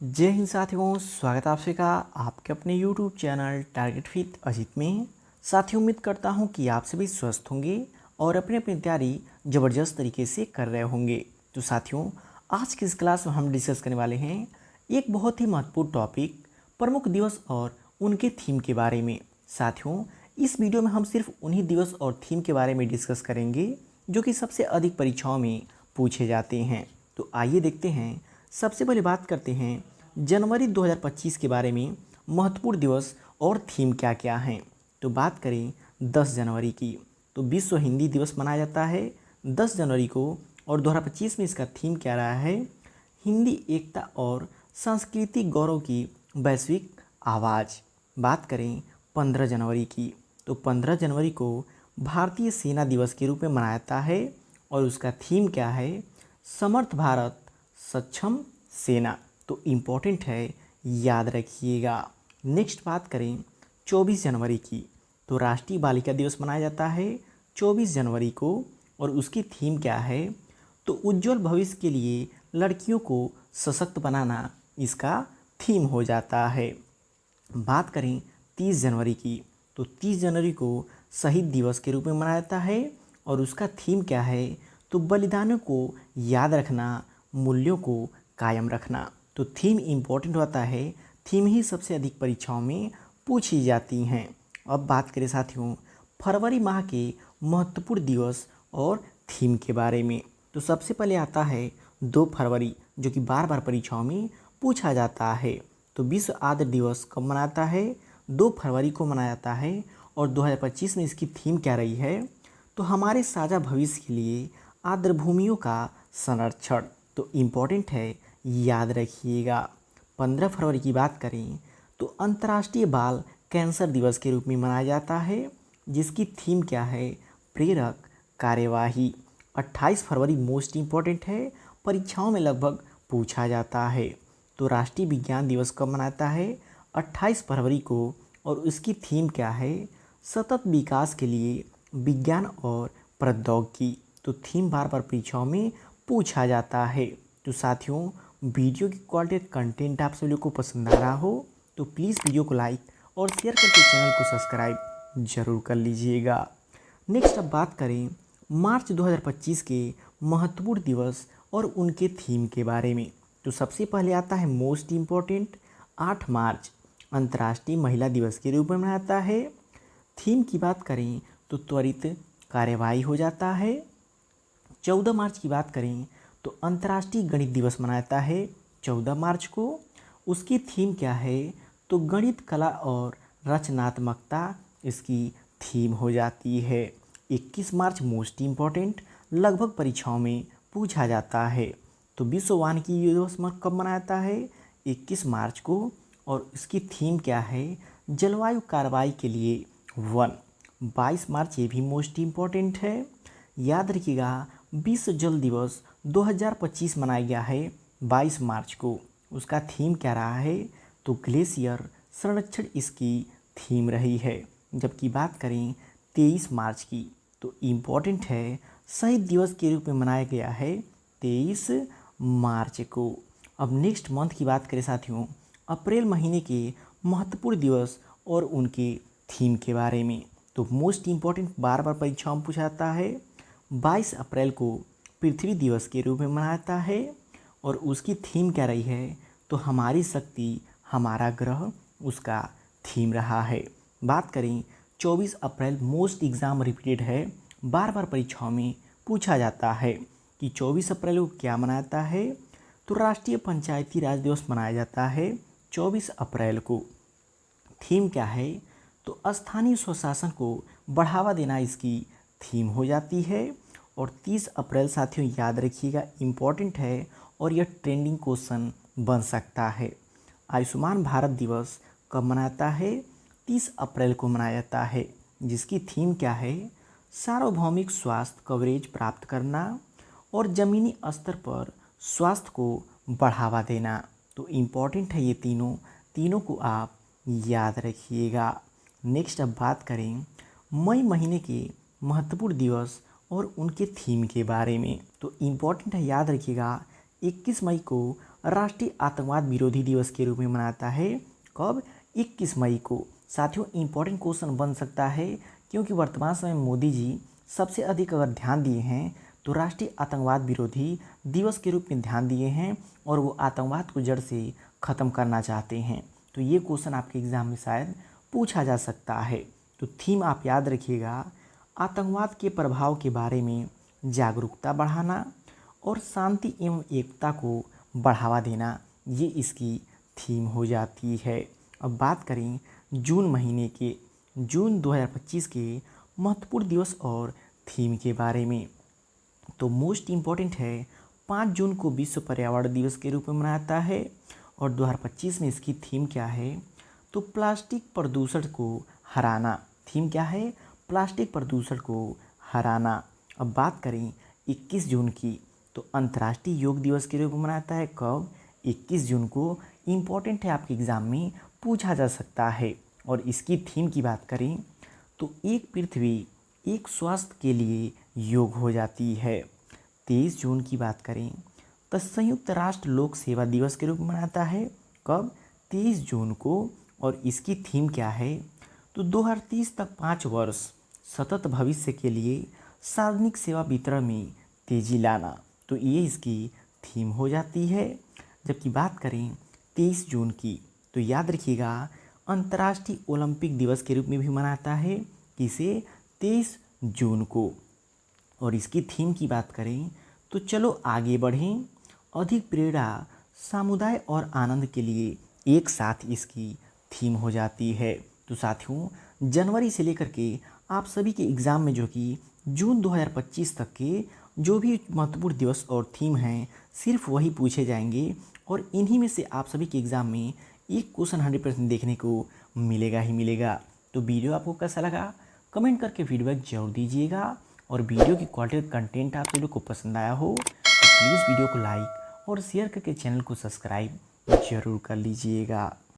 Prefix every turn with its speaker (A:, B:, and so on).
A: जय हिंद साथियों, स्वागत है आप सभी का आपके अपने YouTube channel target with Ajit में। साथियों, उम्मीद करता हूं कि आप सभी स्वस्थ होंगे और अपनी अपनी तैयारी ज़बरदस्त तरीके से कर रहे होंगे। तो साथियों, आज की इस क्लास में हम डिस्कस करने वाले हैं एक बहुत ही महत्वपूर्ण टॉपिक, प्रमुख दिवस और उनके थीम के बारे में। साथियों, इस वीडियो में हम सिर्फ उन्हीं दिवस और थीम के बारे में डिस्कस करेंगे जो कि सबसे अधिक परीक्षाओं में पूछे जाते हैं। तो आइए देखते हैं। सबसे पहले बात करते हैं जनवरी 2025 के बारे में, महत्वपूर्ण दिवस और थीम क्या क्या हैं। तो बात करें 10 जनवरी की, तो विश्व हिंदी दिवस मनाया जाता है 10 जनवरी को, और 2025 में इसका थीम क्या रहा है, हिंदी एकता और सांस्कृतिक गौरव की वैश्विक आवाज़। बात करें 15 जनवरी की, तो 15 जनवरी को भारतीय सेना दिवस के रूप में मनाया जाता है और उसका थीम क्या है, समर्थ भारत सक्षम सेना। तो इम्पोर्टेंट है, याद रखिएगा। नेक्स्ट बात करें 24 जनवरी की, तो राष्ट्रीय बालिका दिवस मनाया जाता है 24 जनवरी को, और उसकी थीम क्या है, तो उज्जवल भविष्य के लिए लड़कियों को सशक्त बनाना इसका थीम हो जाता है। बात करें 30 जनवरी की, तो 30 जनवरी को शहीद दिवस के रूप में मनाया जाता है और उसका थीम क्या है, तो बलिदानों को याद रखना, मूल्यों को कायम रखना। तो थीम इम्पोर्टेंट होता है, थीम ही सबसे अधिक परीक्षाओं में पूछी जाती हैं। अब बात करें साथियों फरवरी माह के महत्वपूर्ण दिवस और थीम के बारे में। तो सबसे पहले आता है 2 फरवरी, जो कि बार बार परीक्षाओं में पूछा जाता है। तो विश्व आर्द्र दिवस कब मनाता है, 2 फरवरी को मनाया जाता है, और 2025 में इसकी थीम क्या रही है, तो हमारे साझा भविष्य के लिए आर्द्र भूमियों का संरक्षण। तो इम्पोर्टेंट है, याद रखिएगा। 15 फरवरी की बात करें तो अंतर्राष्ट्रीय बाल कैंसर दिवस के रूप में मनाया जाता है, जिसकी थीम क्या है, प्रेरक कार्यवाही। 28 फरवरी मोस्ट इम्पॉर्टेंट है, परीक्षाओं में लगभग पूछा जाता है। तो राष्ट्रीय विज्ञान दिवस कब मनाता है, 28 फरवरी को, और उसकी थीम क्या है, सतत विकास के लिए विज्ञान और प्रौद्योगिकी। तो थीम बार बार परीक्षाओं में पूछा जाता है। तो साथियों, वीडियो की क्वालिटी कंटेंट आप सभी लोग को पसंद आ रहा हो तो प्लीज़ वीडियो को लाइक और शेयर करके चैनल को सब्सक्राइब जरूर कर लीजिएगा। नेक्स्ट अब बात करें मार्च 2025 के महत्वपूर्ण दिवस और उनके थीम के बारे में। तो सबसे पहले आता है मोस्ट इम्पॉर्टेंट 8 मार्च, अंतर्राष्ट्रीय महिला दिवस के रूप में मनाया जाता है। थीम की बात करें तो त्वरित कार्यवाही हो जाता है। 14 मार्च की बात करें तो अंतर्राष्ट्रीय गणित दिवस मनाया जाता है 14 मार्च को। उसकी थीम क्या है, तो गणित कला और रचनात्मकता इसकी थीम हो जाती है। 21 मार्च मोस्ट इम्पॉर्टेंट, लगभग परीक्षाओं में पूछा जाता है। तो विश्व वानिकी दिवस कब मनाया जाता है, 21 मार्च को, और इसकी थीम क्या है, जलवायु कार्रवाई के लिए वन। 22 मार्च ये भी मोस्ट इम्पॉर्टेंट है, याद रखिएगा। विश्व जल दिवस 2025 मनाया गया है 22 मार्च को। उसका थीम क्या रहा है, तो ग्लेशियर संरक्षण इसकी थीम रही है। जबकि बात करें 23 मार्च की, तो इम्पोर्टेंट है, शहीद दिवस के रूप में मनाया गया है 23 मार्च को। अब नेक्स्ट मंथ की बात करें साथियों, अप्रैल महीने के महत्वपूर्ण दिवस और उनके थीम के बारे में। तो मोस्ट इम्पॉर्टेंट बार बार परीक्षाओं में पूछा जाता है। 22 अप्रैल को पृथ्वी दिवस के रूप में मनाया जाता है, और उसकी थीम क्या रही है, तो हमारी शक्ति हमारा ग्रह उसका थीम रहा है। बात करें 24 अप्रैल मोस्ट एग्ज़ाम रिपीटेड है, बार बार परीक्षाओं में पूछा जाता है कि 24 अप्रैल को क्या मनाया जाता है, तो राष्ट्रीय पंचायती राज दिवस मनाया जाता है 24 अप्रैल को। थीम क्या है, तो स्थानीय स्वशासन को बढ़ावा देना इसकी थीम हो जाती है। और 30 अप्रैल साथियों याद रखिएगा, इम्पॉर्टेंट है और यह ट्रेंडिंग क्वेश्चन बन सकता है। आयुष्मान भारत दिवस कब मनाता है, 30 अप्रैल को मनाया जाता है, जिसकी थीम क्या है, सार्वभौमिक स्वास्थ्य कवरेज प्राप्त करना और ज़मीनी स्तर पर स्वास्थ्य को बढ़ावा देना। तो इम्पॉर्टेंट है ये तीनों को आप याद रखिएगा। नेक्स्ट अब बात करें मई महीने के महत्वपूर्ण दिवस और उनके थीम के बारे में। तो इम्पॉर्टेंट है, याद रखिएगा, 21 मई को राष्ट्रीय आतंकवाद विरोधी दिवस के रूप में मनाता है। कब? 21 मई को। साथियों, इम्पोर्टेंट क्वेश्चन बन सकता है क्योंकि वर्तमान समय में मोदी जी सबसे अधिक अगर ध्यान दिए हैं तो राष्ट्रीय आतंकवाद विरोधी दिवस के रूप में ध्यान दिए हैं और वो आतंकवाद को जड़ से ख़त्म करना चाहते हैं। तो ये क्वेश्चन आपके एग्ज़ाम में शायद पूछा जा सकता है। तो थीम आप याद रखिएगा, आतंकवाद के प्रभाव के बारे में जागरूकता बढ़ाना और शांति एवं एकता को बढ़ावा देना, ये इसकी थीम हो जाती है। अब बात करें जून 2025 के महत्वपूर्ण दिवस और थीम के बारे में, तो मोस्ट इम्पॉर्टेंट है 5 जून को विश्व पर्यावरण दिवस के रूप में मनाता है और 2025 में इसकी थीम क्या है? तो प्लास्टिक प्रदूषण को हराना। थीम क्या है? प्लास्टिक प्रदूषण को हराना। अब बात करें 21 जून की, तो अंतर्राष्ट्रीय योग दिवस के रूप में मनाता है। कब? 21 जून को। इम्पॉर्टेंट है, आपके एग्ज़ाम में पूछा जा सकता है। और इसकी थीम की बात करें तो एक पृथ्वी एक स्वास्थ्य के लिए योग हो जाती है। 23 जून की बात करें तो संयुक्त राष्ट्र लोक सेवा दिवस के रूप में मनाता है। कब? 23 जून को। और इसकी थीम क्या है? तो 2030 तक 5 वर्ष सतत भविष्य के लिए सार्वजनिक सेवा वितरण में तेजी लाना, तो ये इसकी थीम हो जाती है। जबकि बात करें 23 जून की, तो याद रखिएगा अंतर्राष्ट्रीय ओलंपिक दिवस के रूप में भी मनाता है। किसे? 23 जून को। और इसकी थीम की बात करें तो चलो आगे बढ़ें, अधिक प्रेरणा, समुदाय और आनंद के लिए एक साथ इसकी थीम हो जाती है। तो साथियों, जनवरी से लेकर के आप सभी के एग्ज़ाम में जो कि जून 2025 तक के जो भी महत्वपूर्ण दिवस और थीम हैं, सिर्फ वही पूछे जाएंगे और इन्हीं में से आप सभी के एग्ज़ाम में एक क्वेश्चन 100% देखने को मिलेगा ही मिलेगा। तो वीडियो आपको कैसा लगा कमेंट करके फीडबैक जरूर दीजिएगा। और वीडियो की क्वालिटी और कंटेंट आप लोगों को पसंद आया हो तो प्लीज़ वीडियो को लाइक और शेयर करके चैनल को सब्सक्राइब जरूर कर लीजिएगा।